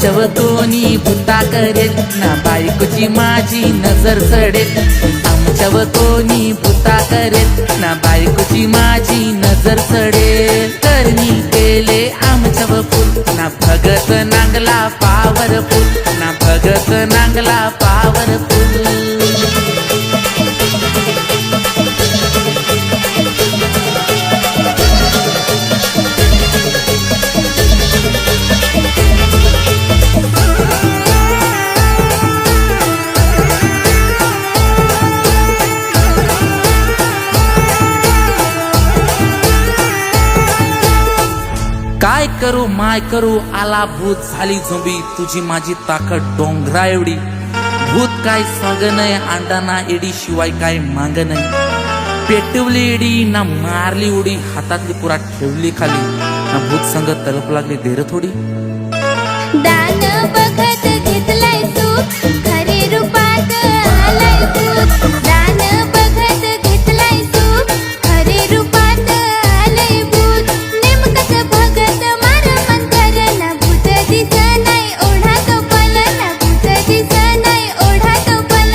आमच्यावर कोणी भुता करेल ना बायकोची माझी नजर चढेल आमच्यावर कोणी भुता करेल ना बायकोची माझी नजर चढेल करणी केले आमच्यावर फुल ना भगत नांगला पावरफुल ना भगत नांगला पावरफुल काय करू माय करू आला भूत झाली झोंबी तुझी माझी ताकद डोंगरा एवढी भूत काय सांग नाही अंडा ना एडी शिवाय काय मांग नाही पेटवली एडी ना मारली उडी हातातली पुरा ठेवली खाली ना भूत संग तलप लागली देर थोडी दान बघत घेतलाय तू खरे रूपात आलाय तू दान बघत घेतलाय तू खरे रूपात आलाय भूत नेमकच भगत मार मंतर ना भूत दिस नाही ओढा कपल ना भूत दिस नाही ओढा कपल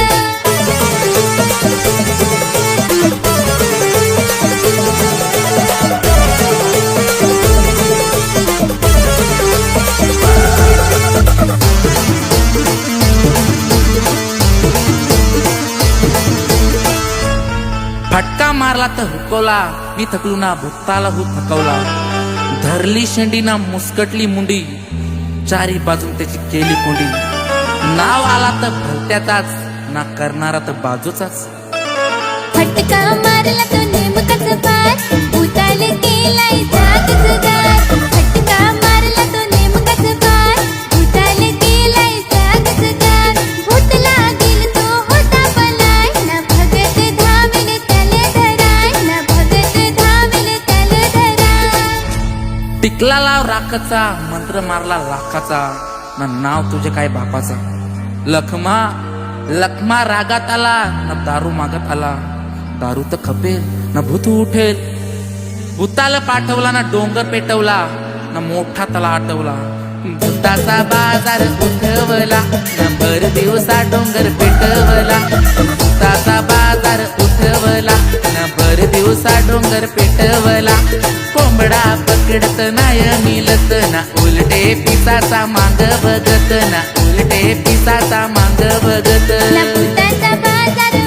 फटका मारला तर हुकवला मी थकलू ना भुताला हो थकवला धरली शेंडी ना मुस्कटली मुंडी चारी बाजून त्याची केली कोंडी नाव आला तर भलत्याचाच ना करणारा तर बाजूचाच फटका मारला तो नेमकाच पार भूताल केलाय जागच गार फटका मारला तो नेमकाच पार भूताल केलाय जागच गार भूत लागेल तो होता पलाय ना भगत धावेल त्याला धराय ना भगत धावेल त्याला धराय टिकला लाव राखाचा मंत्र मारला लाखाचा ना नाव तुझे काय बापाचा लखमा लखमा रागात आला ना दारू मागत आला दारू तर खपेल ना भूत उठेल भूताला पाठवला ना डोंगर पेटवला ना मोठा तला आटवला भूताचा बाजार उठवला ना भर दिवसा डोंगर पेटवला भूताचा बाजार उठवला ना भर दिवसा डोंगर पेटवला कोंबडा पकडत नाय मिलत ना उलटे पिसाचा मांग बघत ना उलटे पिसाचा मांग बघत ना भूताचा बाजार